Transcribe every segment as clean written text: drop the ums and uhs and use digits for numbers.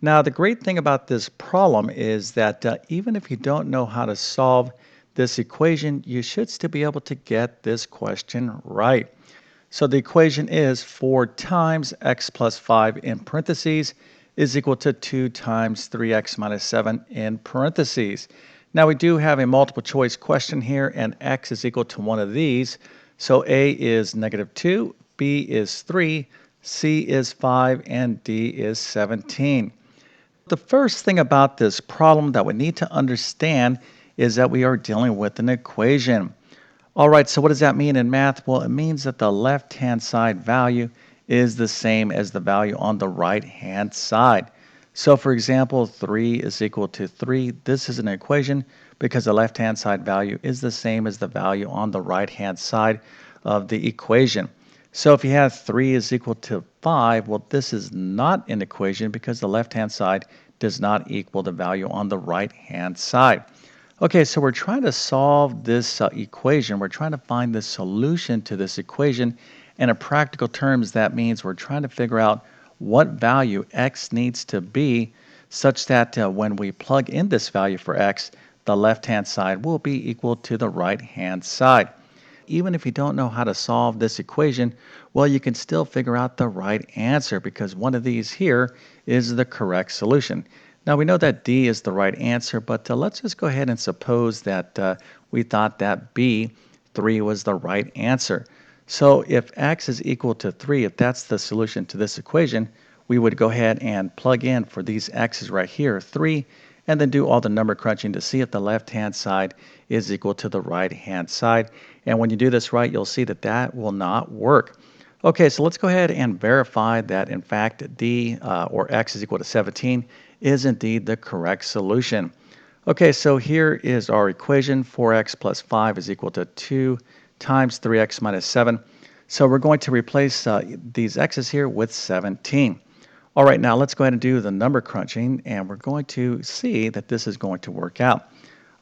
Now, the great thing about this problem is that even if you don't know how to solve this equation, you should still be able to get this question right. So the equation is 4 times x plus 5 in parentheses is equal to 2 times 3x minus 7 in parentheses. Now we do have a multiple choice question here, and x is equal to one of these. So A is -2, B is 3, C is 5, and D is 17. The first thing about this problem that we need to understand is that we are dealing with an equation. All right, so what does that mean in math? Well, it means that the left-hand side value is the same as the value on the right-hand side. So for example, 3 is equal to 3. This is an equation because the left-hand side value is the same as the value on the right-hand side of the equation. So if you have 3 is equal to 5, well, this is not an equation because the left-hand side does not equal the value on the right-hand side. Okay, so we're trying to solve this equation. We're trying to find the solution to this equation. And in practical terms, that means we're trying to figure out what value x needs to be such that when we plug in this value for x, the left-hand side will be equal to the right-hand side. Even if you don't know how to solve this equation, well, you can still figure out the right answer because one of these here is the correct solution. Now we know that D is the right answer, but let's just go ahead and suppose that we thought that B, 3, was the right answer. So if x is equal to 3, if that's the solution to this equation, we would go ahead and plug in for these x's right here, 3, and then do all the number crunching to see if the left-hand side is equal to the right-hand side. And when you do this right, you'll see that that will not work. Okay, so let's go ahead and verify that, in fact, D, or x is equal to 17, is indeed the correct solution. Okay, so here is our equation. 4x plus 5 is equal to 2 times 3x minus 7. So we're going to replace these x's here with 17. All right, now let's go ahead and do the number crunching, and we're going to see that this is going to work out.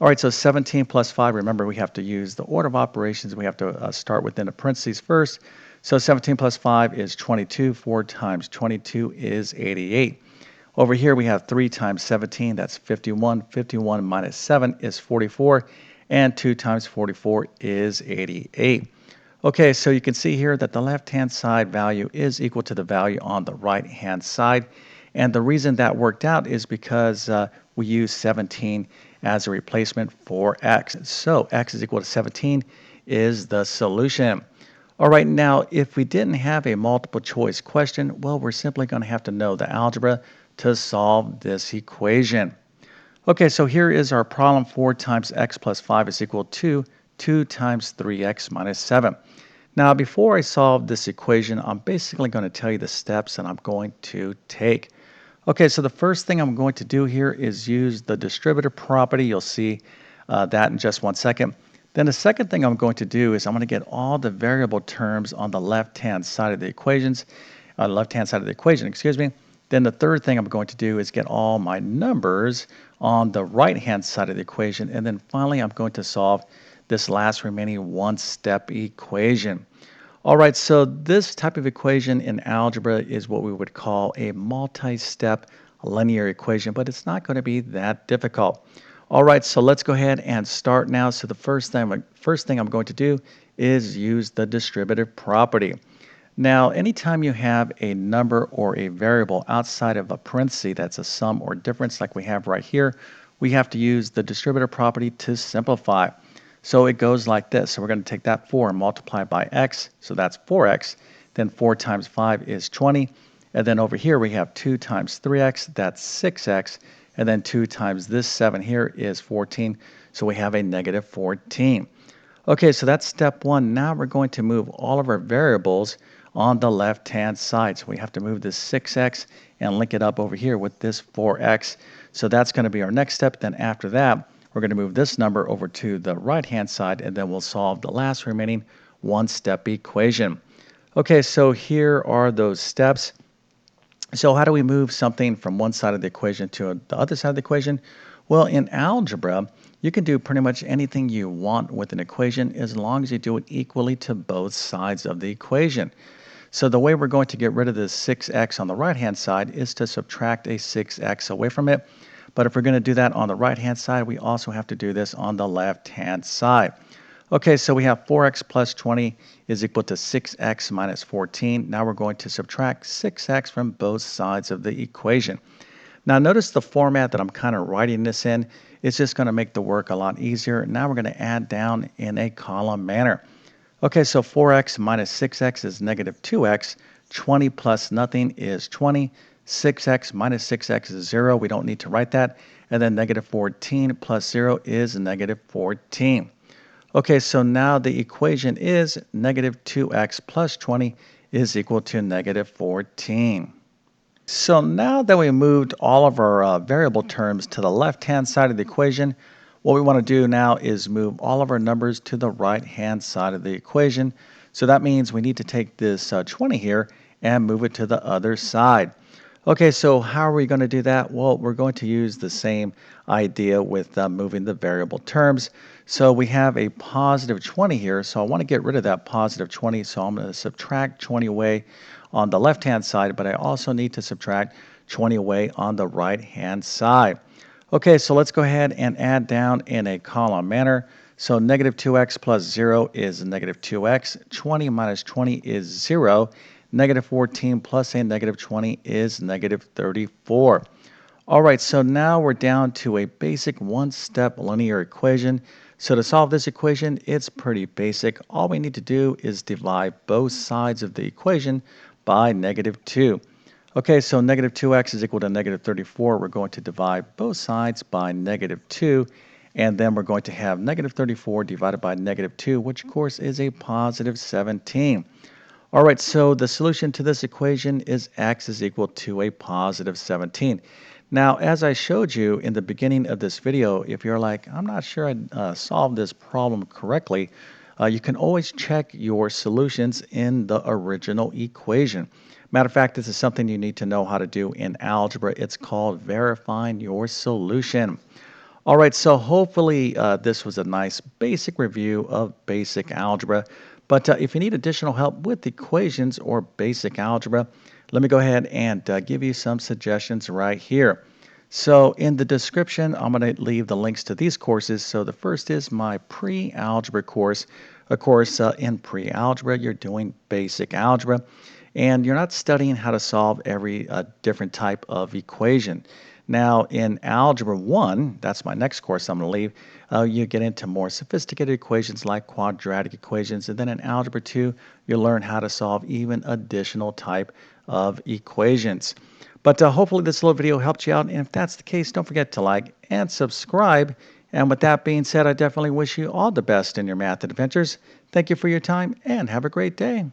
All right, so 17 plus 5, remember we have to use the order of operations. We have to start within the parentheses first. So 17 plus 5 is 22. 4 times 22 is 88. Over here we have 3 times 17, that's 51. 51 minus 7 is 44. And 2 times 44 is 88. Okay, so you can see here that the left-hand side value is equal to the value on the right-hand side. And the reason that worked out is because we use 17 as a replacement for x. So x is equal to 17 is the solution. All right, now if we didn't have a multiple choice question, well, we're simply going to have to know the algebra to solve this equation. Okay, so here is our problem. 4 times x plus 5 is equal to 2 times 3x minus 7. Now, before I solve this equation, I'm basically going to tell you the steps that I'm going to take. Okay, so the first thing I'm going to do here is use the distributive property. You'll see that in just one second. Then the second thing I'm going to do is I'm going to get all the variable terms on the left-hand side of the equation. Then the third thing I'm going to do is get all my numbers on the right-hand side of the equation. And then finally, I'm going to solve this last remaining one-step equation. All right, so this type of equation in algebra is what we would call a multi-step linear equation, but it's not going to be that difficult. All right, so let's go ahead and start now. So the first thing I'm going to do is use the distributive property. Now, anytime you have a number or a variable outside of a parenthesis that's a sum or difference like we have right here, we have to use the distributive property to simplify. So it goes like this. So we're going to take that 4 and multiply by x. So that's 4x. Then 4 times 5 is 20. And then over here we have 2 times 3x. That's 6x. And then 2 times this 7 here is 14. So we have a negative 14. Okay, so that's step 1. Now we're going to move all of our variables on the left-hand side. So we have to move this 6x and link it up over here with this 4x. So that's going to be our next step. Then after that, we're going to move this number over to the right-hand side, and then we'll solve the last remaining one-step equation. Okay, so here are those steps. So how do we move something from one side of the equation to the other side of the equation? Well, in algebra, you can do pretty much anything you want with an equation as long as you do it equally to both sides of the equation. So the way we're going to get rid of this 6x on the right-hand side is to subtract a 6x away from it. But if we're going to do that on the right-hand side, we also have to do this on the left-hand side. Okay, so we have 4x plus 20 is equal to 6x minus 14. Now we're going to subtract 6x from both sides of the equation. Now notice the format that I'm kind of writing this in. It's just going to make the work a lot easier. Now we're going to add down in a column manner. Okay, so 4x minus 6x is negative 2x. 20 plus nothing is 20. 6x minus 6x is 0. We don't need to write that. And then negative 14 plus 0 is negative 14. Okay, so now the equation is negative 2x plus 20 is equal to negative 14. So now that we moved all of our variable terms to the left-hand side of the equation, what we want to do now is move all of our numbers to the right-hand side of the equation. So that means we need to take this 20 here and move it to the other side. Okay, so how are we going to do that? Well, we're going to use the same idea with moving the variable terms. So we have a positive 20 here, so I want to get rid of that positive 20, so I'm going to subtract 20 away on the left-hand side, but I also need to subtract 20 away on the right-hand side. Okay, so let's go ahead and add down in a column manner. So negative 2x plus 0 is negative 2x. 20 minus 20 is 0. Negative 14 plus a negative 20 is negative 34. All right, so now we're down to a basic one-step linear equation. So to solve this equation, it's pretty basic. All we need to do is divide both sides of the equation by negative 2. Okay, so negative 2x is equal to negative 34. We're going to divide both sides by negative 2. And then we're going to have negative 34 divided by negative 2, which of course is a positive 17. All right, so the solution to this equation is x is equal to a positive 17. Now, as I showed you in the beginning of this video, if you're like, I'm not sure I solved this problem correctly, you can always check your solutions in the original equation. Matter of fact, this is something you need to know how to do in algebra. It's called verifying your solution. All right, so hopefully this was a nice basic review of basic algebra. But if you need additional help with equations or basic algebra, let me go ahead and give you some suggestions right here. So in the description, I'm going to leave the links to these courses. So the first is my pre-algebra course. Of course, in pre-algebra, you're doing basic algebra, and you're not studying how to solve every different type of equation. Now, in Algebra 1, that's my next course I'm going to leave, you get into more sophisticated equations like quadratic equations. And then in Algebra 2, you'll learn how to solve even additional type of equations. But hopefully this little video helped you out. And if that's the case, don't forget to like and subscribe. And with that being said, I definitely wish you all the best in your math adventures. Thank you for your time and have a great day.